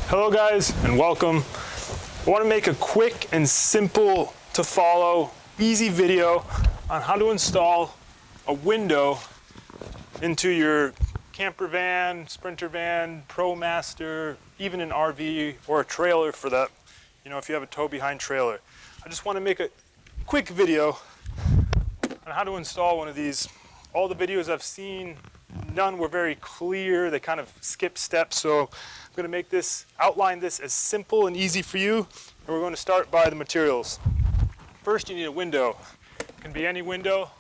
Hello guys and welcome. I want to make a quick and simple to follow, easy video on how to install a window into your camper van, sprinter van, ProMaster, even an RV or a trailer for that, if you have a tow behind trailer. I just want to make a quick video on how to install one of these. All the videos I've seen, none were very clear. They kind of skip steps. So I'm going to make this, outline this as simple and easy for you. And we're going to start by the materials. First, you need a window. It can be any window.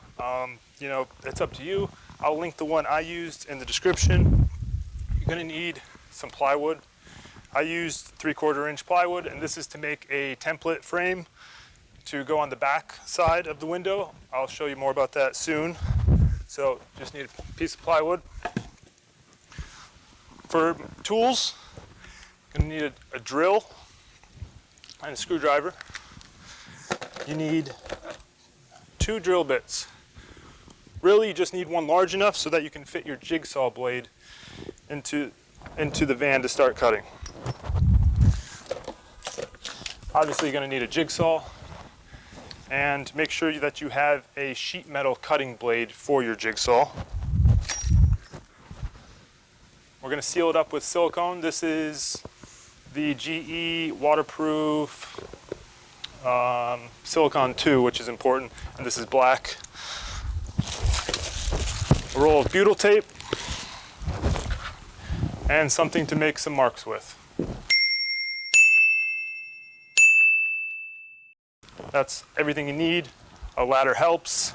It's up to you. I'll link the one I used in the description. You're going to need some plywood. I used 3/4 inch plywood, and this is to make a template frame to go on the back side of the window. I'll show you more about that soon. So just need a piece of plywood. For tools, you're going to need a drill and a screwdriver. You need 2 drill bits. Really, you just need one large enough so that you can fit your jigsaw blade into the van to start cutting. Obviously, you're going to need a jigsaw. And make sure that you have a sheet metal cutting blade for your jigsaw. We're going to seal it up with silicone. This is the GE waterproof silicone 2, which is important, and this is black. A roll of butyl tape and something to make some marks with. That's everything you need. A ladder helps.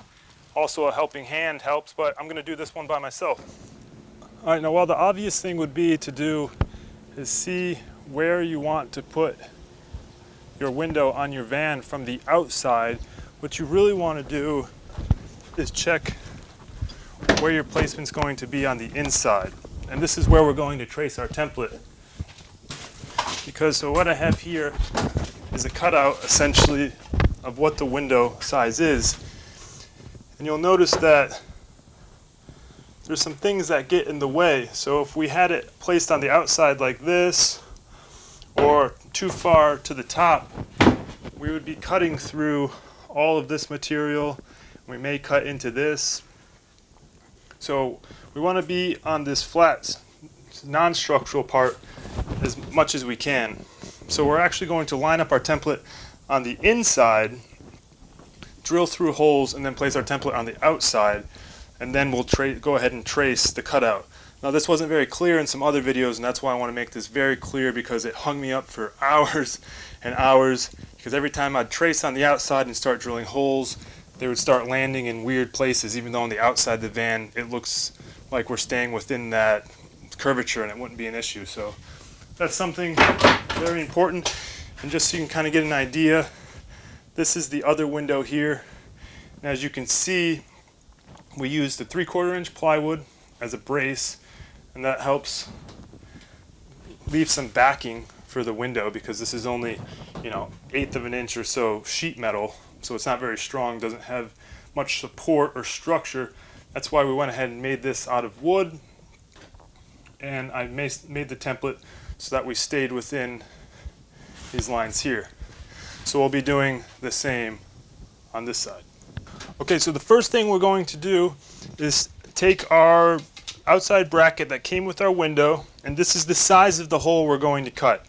Also a helping hand helps, but I'm gonna do this one by myself. All right, now while the obvious thing would be to do is see where you want to put your window on your van from the outside, what you really wanna do is check where your placement's going to be on the inside. And this is where we're going to trace our template. So what I have here is a cutout, essentially, of what the window size is. And you'll notice that there's some things that get in the way. So if we had it placed on the outside like this, or too far to the top, we would be cutting through all of this material. We may cut into this. So we want to be on this flat, non-structural part as much as we can. So we're actually going to line up our template on the inside, drill through holes, and then place our template on the outside, and then we'll go ahead and trace the cutout. Now this wasn't very clear in some other videos, and that's why I want to make this very clear, because it hung me up for hours and hours, because every time I'd trace on the outside and start drilling holes, they would start landing in weird places, even though on the outside of the van it looks like we're staying within that curvature and it wouldn't be an issue. So that's something very important. And just so you can kind of get an idea, this is the other window here. And as you can see, we used the 3/4 inch plywood as a brace, and that helps leave some backing for the window, because this is only 1/8 of an inch or so sheet metal, so it's not very strong, doesn't have much support or structure. That's why we went ahead and made this out of wood, and I made the template so that we stayed within these lines here. So we'll be doing the same on this side. Okay, so the first thing we're going to do is take our outside bracket that came with our window, and this is the size of the hole we're going to cut.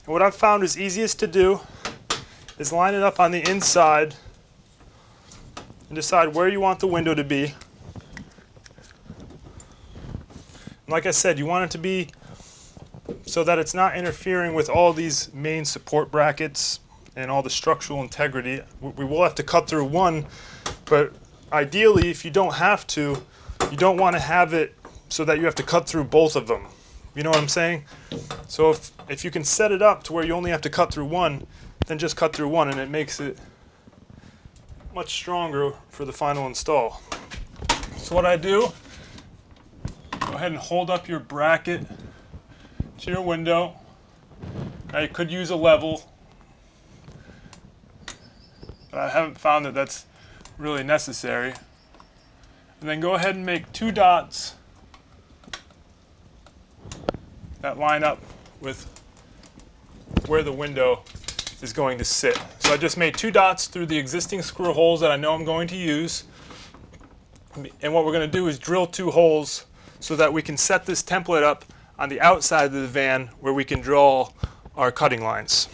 And what I've found is easiest to do is line it up on the inside and decide where you want the window to be. And like I said, you want it to be so that it's not interfering with all these main support brackets and all the structural integrity. We will have to cut through one, but ideally, if you don't have to, you don't want to have it so that you have to cut through both of them. You know what I'm saying? So if you can set it up to where you only have to cut through one, then just cut through one, and it makes it much stronger for the final install. So what I do, go ahead and hold up your bracket to your window. Now you could use a level, but I haven't found that that's really necessary. And then go ahead and make 2 dots that line up with where the window is going to sit. So I just made 2 dots through the existing screw holes that I know I'm going to use. And what we're going to do is drill 2 holes so that we can set this template up on the outside of the van where we can draw our cutting lines.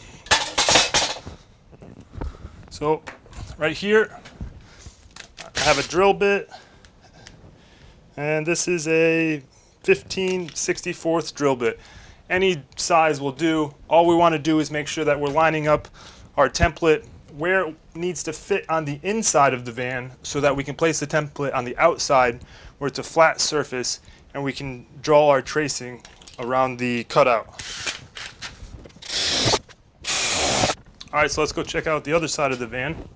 So right here, I have a drill bit, and this is a 15/64 drill bit. Any size will do. All we want to do is make sure that we're lining up our template where it needs to fit on the inside of the van so that we can place the template on the outside where it's a flat surface and we can draw our tracing around the cutout. All right, so let's go check out the other side of the van.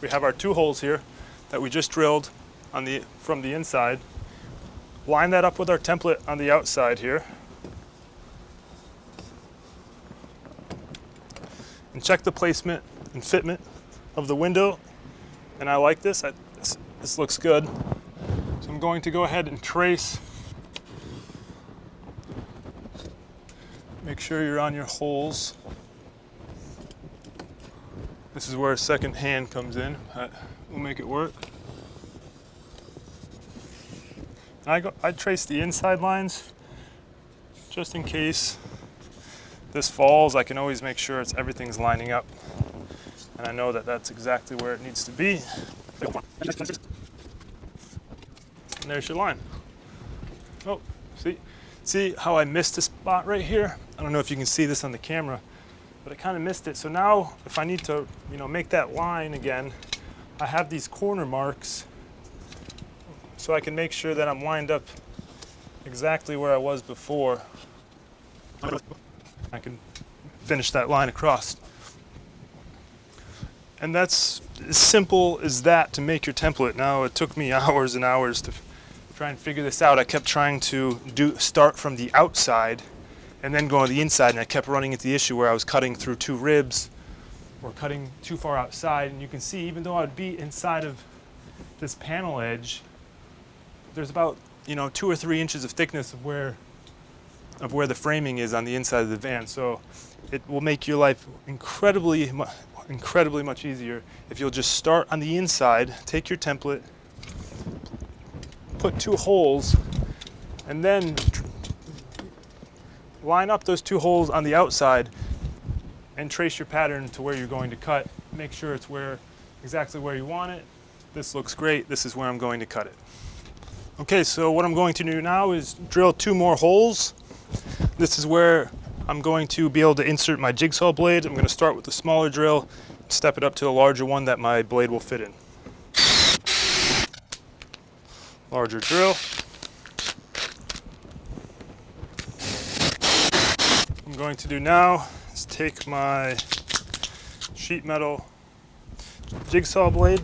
We have our 2 holes here that we just drilled from the inside. Line that up with our template on the outside here. And check the placement and fitment of the window. And I like this. This looks good. So I'm going to go ahead and trace. Make sure you're on your holes. This is where a second hand comes in. We'll make it work. I trace the inside lines just in case this falls. I can always make sure everything's lining up, and I know that that's exactly where it needs to be. And there's your line. Oh, see how I missed a spot right here? I don't know if you can see this on the camera, but I kind of missed it. So now if I need to, make that line again, I have these corner marks so I can make sure that I'm lined up exactly where I was before. I can finish that line across. And that's as simple as that to make your template. Now, it took me hours and hours to try and figure this out. I kept trying to start from the outside and then go on the inside, and I kept running into the issue where I was cutting through 2 ribs or cutting too far outside. And you can see, even though I'd be inside of this panel edge, there's about 2 or 3 inches of thickness of where the framing is on the inside of the van. So it will make your life incredibly much easier if you'll just start on the inside, take your template, put 2 holes, and then line up those 2 holes on the outside and trace your pattern to where you're going to cut. Make sure it's exactly where you want it. This looks great. This is where I'm going to cut it. Okay, so what I'm going to do now is drill 2 more holes. This is where I'm going to be able to insert my jigsaw blade. I'm going to start with the smaller drill, step it up to a larger one that my blade will fit in. Larger drill. What I'm going to do now is take my sheet metal jigsaw blade,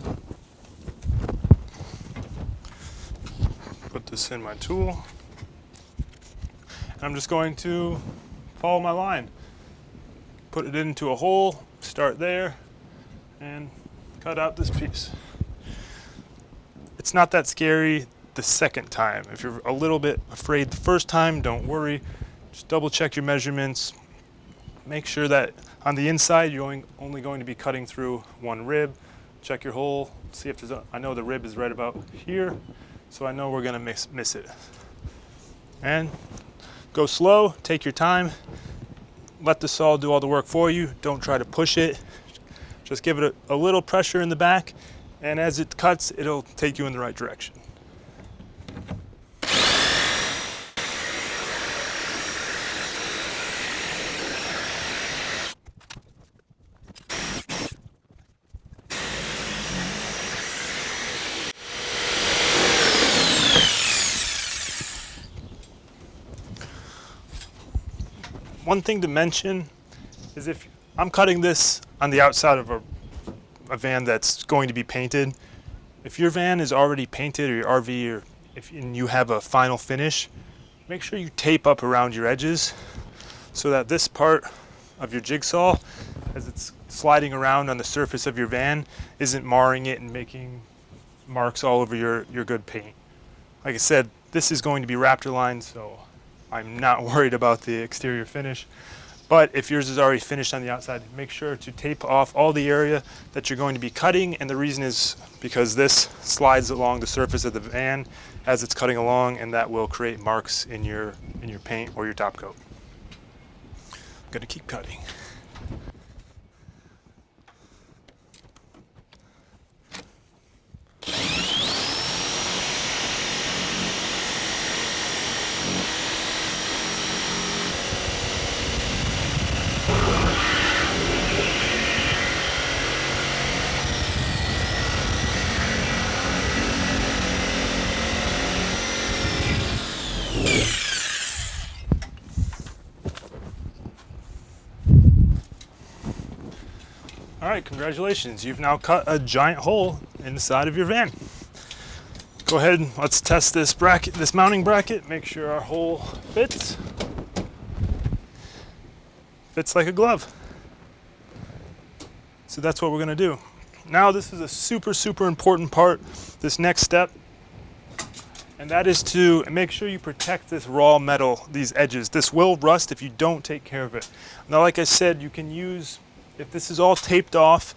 put this in my tool. I'm just going to follow my line. Put it into a hole, start there, and cut out this piece. It's not that scary the second time. If you're a little bit afraid the first time, don't worry. Just double check your measurements. Make sure that on the inside you're only going to be cutting through 1 rib. Check your hole, see if I know the rib is right about here, so I know we're gonna miss it. And go slow, take your time, let the saw do all the work for you. Don't try to push it. Just give it a little pressure in the back, and as it cuts, it'll take you in the right direction. One thing to mention is if I'm cutting this on the outside of a van that's going to be painted, if your van is already painted, or your RV, or if you have a final finish, make sure you tape up around your edges so that this part of your jigsaw, as it's sliding around on the surface of your van, isn't marring it and making marks all over your good paint. Like I said, this is going to be Raptor line, so I'm not worried about the exterior finish. But if yours is already finished on the outside, make sure to tape off all the area that you're going to be cutting. And the reason is because this slides along the surface of the van as it's cutting along, and that will create marks in your paint or your top coat. I'm gonna keep cutting. All right, congratulations. You've now cut a giant hole in the side of your van. Go ahead and let's test this bracket, this mounting bracket, make sure our hole fits. Fits like a glove. So that's what we're gonna do. Now this is a super important part, this next step, and that is to make sure you protect this raw metal, these edges. This will rust if you don't take care of it. Now, like I said, you can use, if this is all taped off,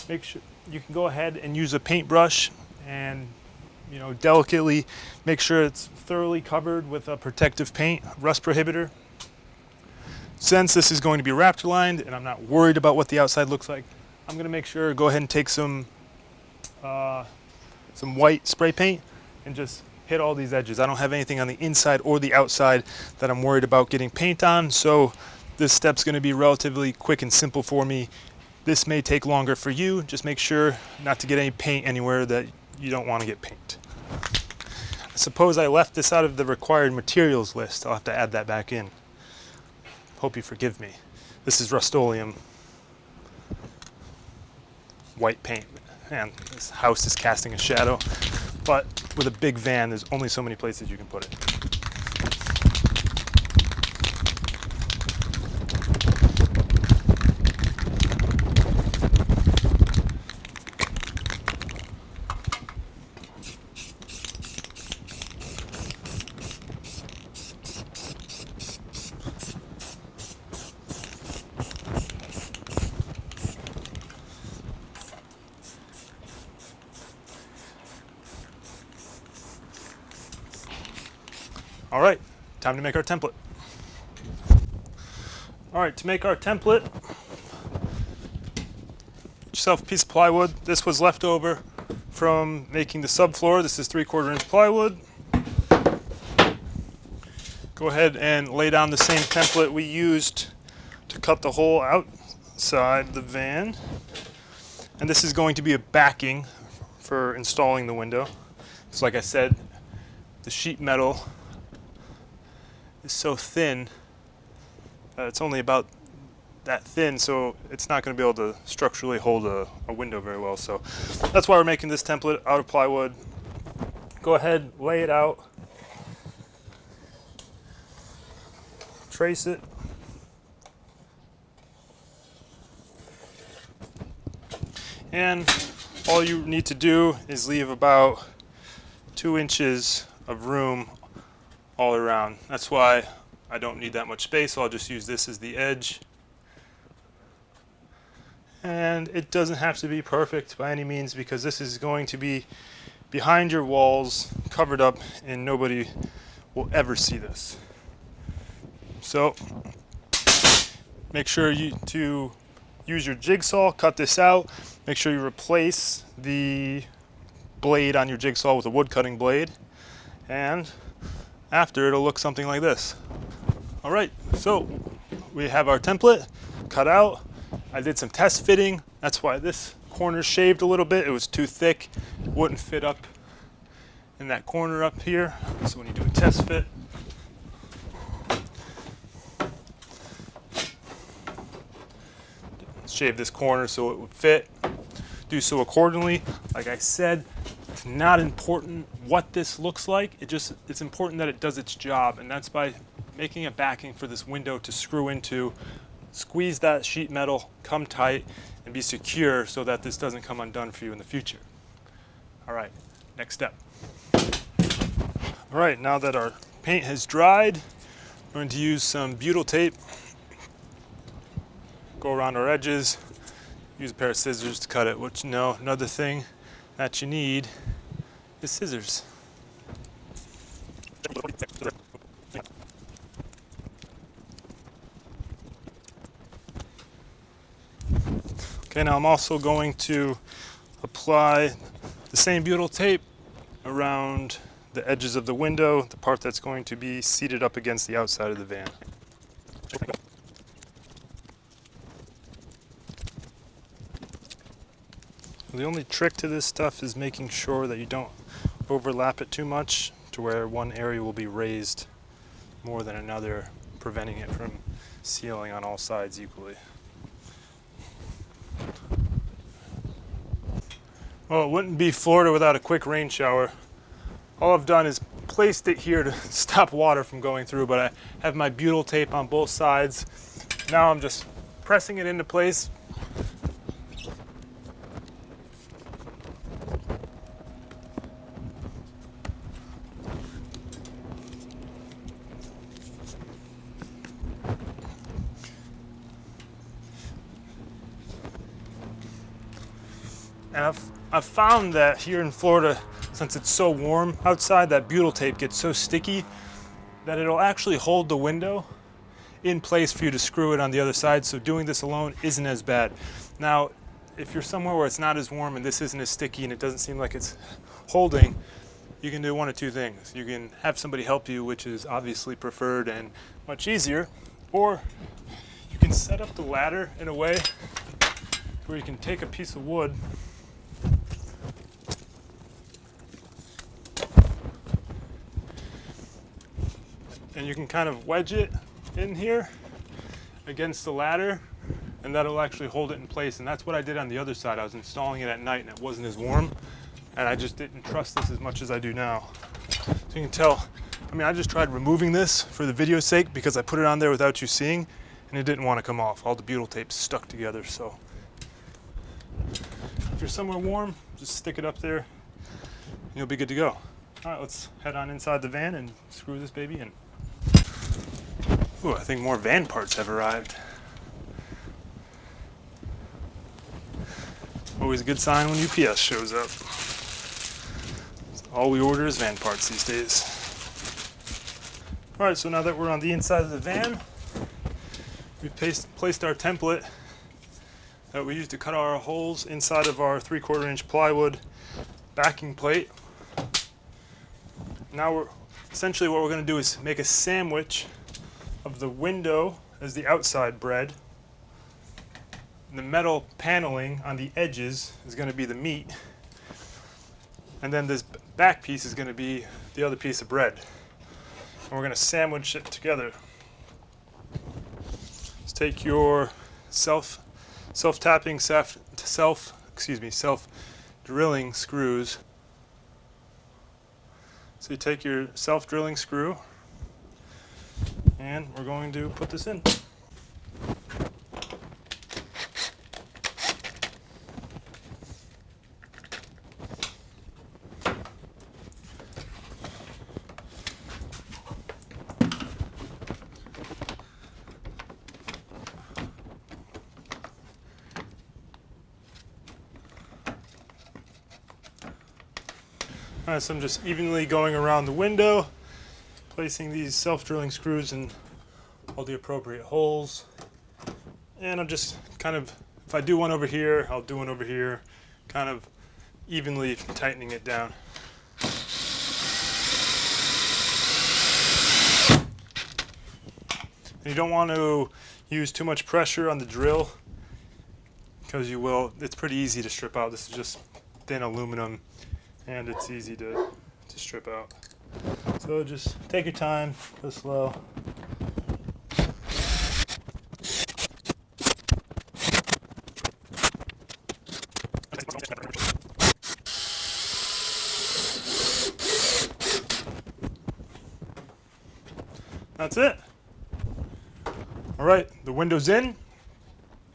make sure you can go ahead and use a paintbrush and, you know, delicately make sure it's thoroughly covered with a protective paint, rust prohibitor. Since this is going to be raptor lined and I'm not worried about what the outside looks like, I'm going to make sure, go ahead and take some white spray paint and just hit all these edges. I don't have anything on the inside or the outside that I'm worried about getting paint on, so this step's going to be relatively quick and simple for me. This may take longer for you. Just make sure not to get any paint anywhere that you don't want to get paint. I suppose I left this out of the required materials list. I'll have to add that back in. Hope you forgive me. This is Rust-Oleum white paint. Man, this house is casting a shadow. But with a big van, there's only so many places you can put it. All right, time to make our template. All right, to make our template, get yourself a piece of plywood. This was left over from making the subfloor. This is 3/4 inch plywood. Go ahead and lay down the same template we used to cut the hole outside the van. And this is going to be a backing for installing the window. So like I said, the sheet metal is so thin, it's only about that thin, so it's not going to be able to structurally hold a window very well. So that's why we're making this template out of plywood. Go ahead, lay it out, trace it, and all you need to do is leave about 2 inches of room all around. That's why I don't need that much space, so I'll just use this as the edge. And it doesn't have to be perfect by any means, because this is going to be behind your walls, covered up, and nobody will ever see this. So make sure to use your jigsaw, cut this out. Make sure you replace the blade on your jigsaw with a wood cutting blade, and after it'll look something like this. All right, so we have our template cut out. I did some test fitting. That's why this corner shaved a little bit. It was too thick. It wouldn't fit up in that corner up here. So when you do a test fit, shave this corner so it would fit. Do so accordingly. Like I said, it's not important what this looks like. It's important that it does its job, and that's by making a backing for this window to screw into, squeeze that sheet metal, come tight, and be secure so that this doesn't come undone for you in the future. All right, next step. All right, now that our paint has dried, we're going to use some butyl tape go around our edges, use a pair of scissors to cut it, which another thing that you need is scissors. Okay, now I'm also going to apply the same butyl tape around the edges of the window, the part that's going to be seated up against the outside of the van. The only trick to this stuff is making sure that you don't overlap it too much to where one area will be raised more than another, preventing it from sealing on all sides equally. Well, it wouldn't be Florida without a quick rain shower. All I've done is placed it here to stop water from going through, but I have my butyl tape on both sides. Now I'm just pressing it into place. And I've found that here in Florida, since it's so warm outside, that butyl tape gets so sticky that it'll actually hold the window in place for you to screw it on the other side. So doing this alone isn't as bad. Now, if you're somewhere where it's not as warm and this isn't as sticky and it doesn't seem like it's holding, you can do one of two things. You can have somebody help you, which is obviously preferred and much easier, or you can set up the ladder in a way where you can take a piece of wood and you can kind of wedge it in here against the ladder, and that'll actually hold it in place. And that's what I did on the other side. I was installing it at night and it wasn't as warm, and I just didn't trust this as much as I do now. So you can tell, I just tried removing this for the video's sake because I put it on there without you seeing, and it didn't want to come off. All the butyl tape's stuck together. So if you're somewhere warm, just stick it up there and you'll be good to go. All right, let's head on inside the van and screw this baby in. Ooh, I think more van parts have arrived. Always a good sign when UPS shows up. All we order is van parts these days. All right, so now that we're on the inside of the van, we've placed our template that we used to cut our holes inside of our 3/4 inch plywood backing plate. Now essentially what we're going to do is make a sandwich of the window as the outside bread. The metal paneling on the edges is going to be the meat, and then this back piece is going to be the other piece of bread. And we're going to sandwich it together. Let's take your self-tapping, self-drilling screws. So you take your self-drilling screw, and we're going to put this in. All right, so I'm just evenly going around the window, placing these self-drilling screws in all the appropriate holes. And I'm just kind of, if I do one over here, I'll do one over here, kind of evenly tightening it down. And you don't want to use too much pressure on the drill, because you will, it's pretty easy to strip out. This is just thin aluminum, and it's easy to strip out. So just take your time, go slow. That's it. All right, the window's in,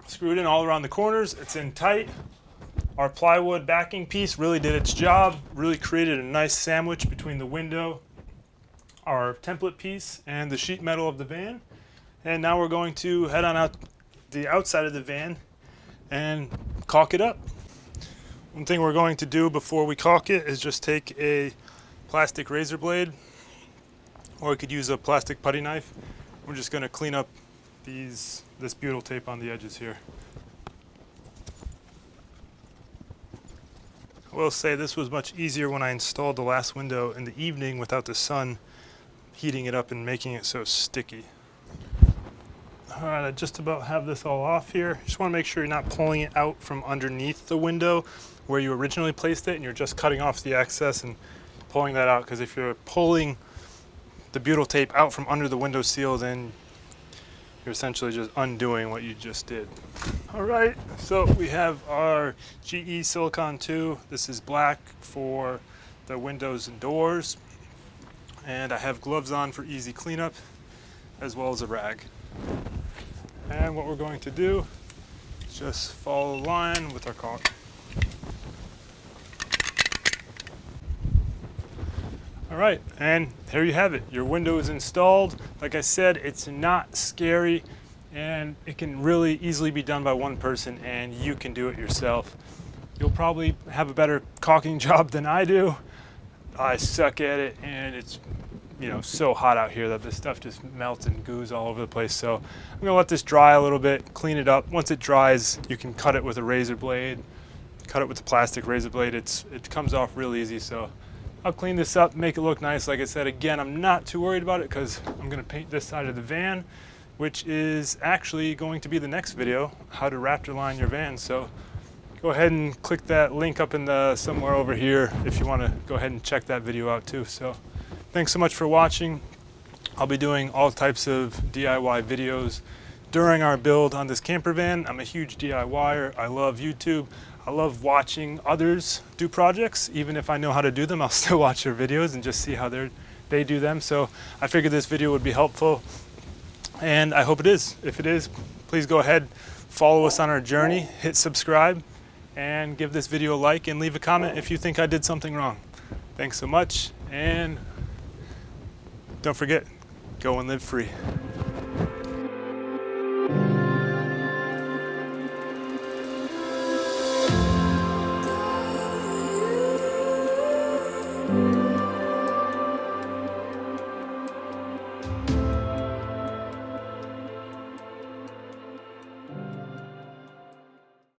screwed in all around the corners, it's in tight. Our plywood backing piece really did its job, really created a nice sandwich between the window, our template piece, and the sheet metal of the van. And now we're going to head on out the outside of the van and caulk it up. One thing we're going to do before we caulk it is just take a plastic razor blade, or we could use a plastic putty knife. We're just going to clean up this butyl tape on the edges here. I will say this was much easier when I installed the last window in the evening without the sun heating it up and making it so sticky. Alright, I just about have this all off here. Just want to make sure you're not pulling it out from underneath the window where you originally placed it, and you're just cutting off the excess and pulling that out, because if you're pulling the butyl tape out from under the window seal, then you're essentially just undoing what you just did. Alright, so we have our GE Silicon 2. This is black for the windows and doors. And I have gloves on for easy cleanup, as well as a rag. And what we're going to do is just follow the line with our caulk. Alright, and there you have it. Your window is installed. Like I said, it's not scary, and it can really easily be done by one person, and you can do it yourself. You'll probably have a better caulking job than I do. I suck at it, and it's so hot out here that this stuff just melts and goos all over the place. So I'm gonna let this dry a little bit, clean it up. Once it dries, you can cut it with a razor blade, cut it with a plastic razor blade. It comes off real easy. So I'll clean this up, make it look nice. Like I said, again, I'm not too worried about it because I'm gonna paint this side of the van, which is actually going to be the next video, how to Raptor line your van. So go ahead and click that link up in the somewhere over here if you want to go ahead and check that video out too. So thanks so much for watching. I'll be doing all types of DIY videos during our build on this camper van. I'm a huge DIYer. I love YouTube. I love watching others do projects. Even if I know how to do them, I'll still watch their videos and just see how they do them. So I figured this video would be helpful, and I hope it is. If it is, please go ahead, follow us on our journey, hit subscribe, and give this video a like, and leave a comment if you think I did something wrong. Thanks so much, and don't forget, go and live free.